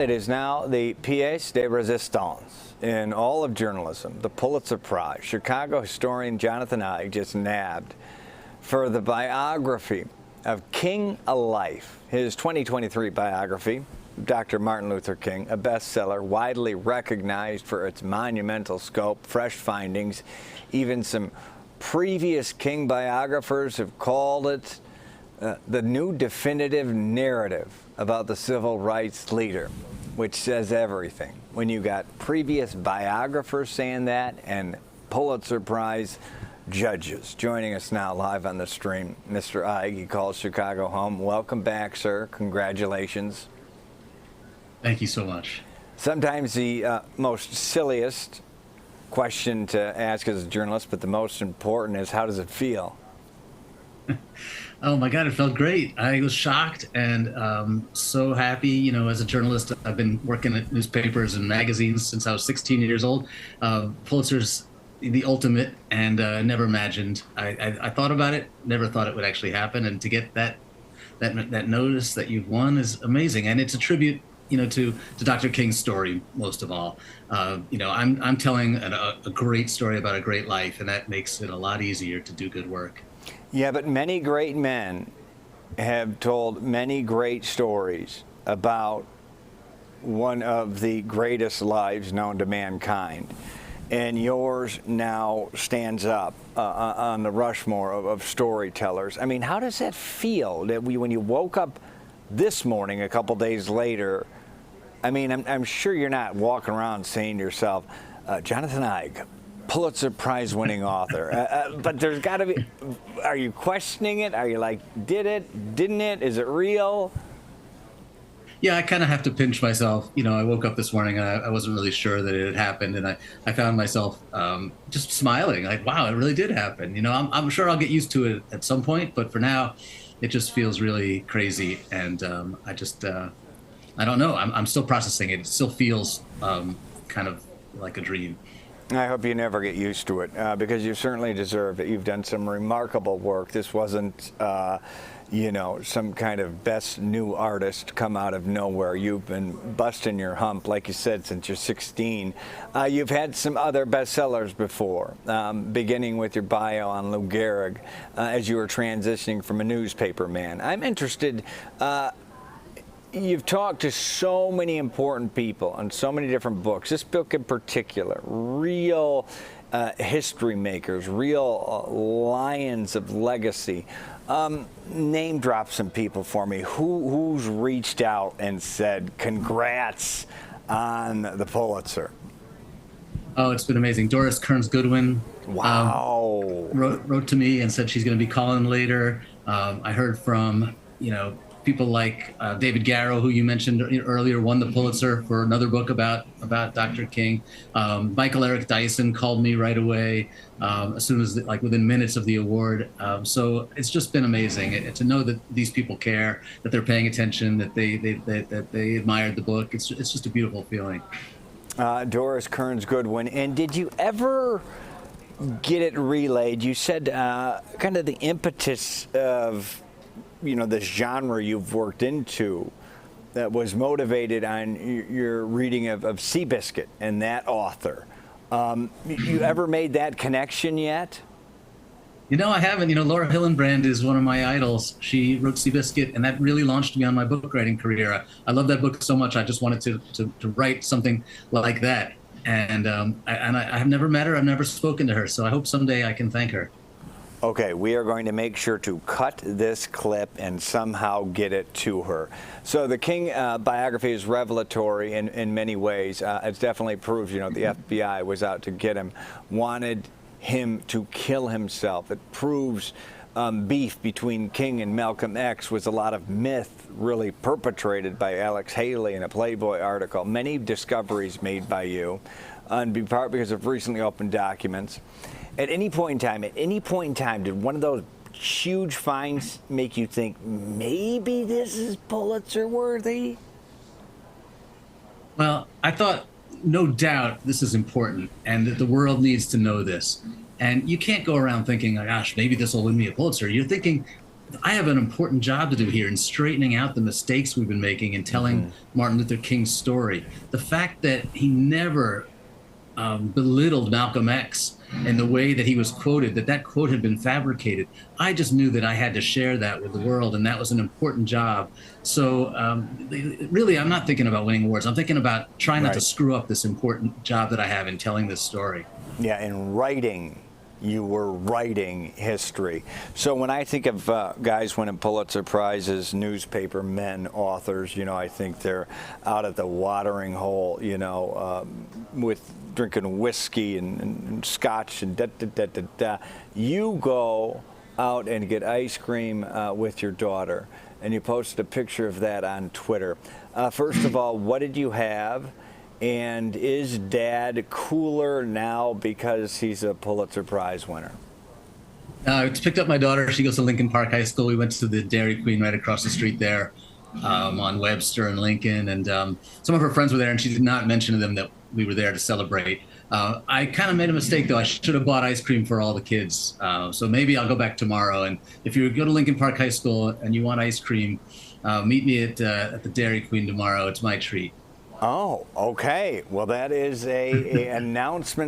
It is now the pièce de résistance in all of journalism, the Pulitzer Prize. Chicago historian Jonathan Eig just nabbed for the biography of King a Life. His 2023 biography, Dr. Martin Luther King, a bestseller, widely recognized for its monumental scope, fresh findings. Even some previous King biographers have called it the new definitive narrative about the civil rights leader, which says everything. When you got previous biographers saying that and Pulitzer Prize judges. Joining us now live on the stream, Mr. Eig. He calls Chicago home. Welcome back, sir. Congratulations. Thank you so much. Sometimes the most silliest question to ask as a journalist, but the most important is, how does it feel? Oh my God, it felt great. I was shocked and so happy. You know, as a journalist, I've been working at newspapers and magazines since I was 16 years old. Pulitzer's the ultimate, and never imagined. I thought about it, never thought it would actually happen. And to get that notice that you've won is amazing. And it's a tribute, you know, to Dr. King's story, most of all. You know, I'm telling a great story about a great life, and that makes it a lot easier to do good work. Yeah, but many great men have told many great stories about one of the greatest lives known to mankind. And yours now stands up on the Rushmore of storytellers. I mean, how does that feel that when you woke up this morning, a couple days later? I mean, I'm sure you're not walking around saying to yourself, Jonathan Eig, Pulitzer Prize winning author. But there's got to be, are you questioning it? Are you like, did it, didn't it? Is it real? Yeah, I kind of have to pinch myself. You know, I woke up this morning and I wasn't really sure that it had happened. And I found myself just smiling like, wow, it really did happen. You know, I'm sure I'll get used to it at some point. But for now, it just feels really crazy. And I don't know. I'm still processing it. It still feels kind of like a dream. I hope you never get used to it, because you certainly deserve it. You've done some remarkable work. This wasn't, you know, some kind of best new artist come out of nowhere. You've been busting your hump, like you said, since you're 16. You've had some other bestsellers before, beginning with your bio on Lou Gehrig as you were transitioning from a newspaper man. I'm interested. You've talked to so many important people on so many different books. This book in particular, real history makers, real lions of legacy. Name drop some people for me. Who's reached out and said, congrats on the Pulitzer? Oh, it's been amazing. Doris Kearns Goodwin. Wow. Wrote to me and said she's going to be calling later. I heard from, you know, people like David Garrow, who you mentioned earlier, won the Pulitzer for another book about Dr. King. Michael Eric Dyson called me right away, as soon as, like, within minutes of the award. So it's just been amazing to know that these people care, that they're paying attention, that they admired the book. It's just a beautiful feeling. Doris Kearns Goodwin. And did you ever get it relayed? You said kind of the impetus of, you know, this genre you've worked into that was motivated on your reading of Seabiscuit and that author. You ever made that connection yet? You know, I haven't. You know, Laura Hillenbrand is one of my idols. She wrote Seabiscuit, and that really launched me on my book writing career. I love that book so much. I just wanted to write something like that. And I have never met her. I've never spoken to her. So I hope someday I can thank her. Okay, we are going to make sure to cut this clip and somehow get it to her. So the King biography is revelatory in many ways. It definitely proves, you know, the FBI was out to get him, wanted him to kill himself. It proves beef between King and Malcolm X was a lot of myth really perpetrated by Alex Haley in a Playboy article. Many discoveries made by you, in part because of recently opened documents. At any point in time, did one of those huge finds make you think maybe this is Pulitzer worthy? Well, I thought, no doubt, this is important and that the world needs to know this. And you can't go around thinking, oh, gosh, maybe this will win me a Pulitzer. You're thinking, I have an important job to do here in straightening out the mistakes we've been making and telling Martin Luther King's story. The fact that he never belittled Malcolm X and the way that he was quoted, that quote had been fabricated. I just knew that I had to share that with the world, and that was an important job. So really, I'm not thinking about winning awards. I'm thinking about trying not to screw up this important job that I have in telling this story. Yeah, in writing, you were writing history. So when I think of guys winning Pulitzer Prizes, newspaper men, authors, I think they're out at the watering hole, with drinking whiskey and scotch and da. You go out and get ice cream with your daughter, and you posted a picture of that on Twitter. First of all, what did you have? And is Dad cooler now because he's a Pulitzer Prize winner? I picked up my daughter. She goes to Lincoln Park High School. We went to the Dairy Queen right across the street there on Webster and Lincoln. And some of her friends were there, and she did not mention to them that we were there to celebrate. I kind of made a mistake, though. I should have bought ice cream for all the kids. So maybe I'll go back tomorrow. And if you go to Lincoln Park High School and you want ice cream, meet me at the Dairy Queen tomorrow. It's my treat. Oh, okay. Well, that is a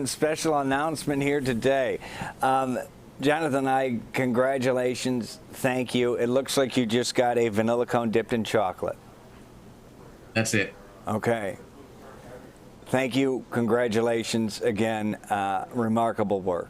special announcement here today. Jonathan Eig, congratulations. Thank you. It looks like you just got a vanilla cone dipped in chocolate. That's it. Okay. Thank you. Congratulations again. Remarkable work.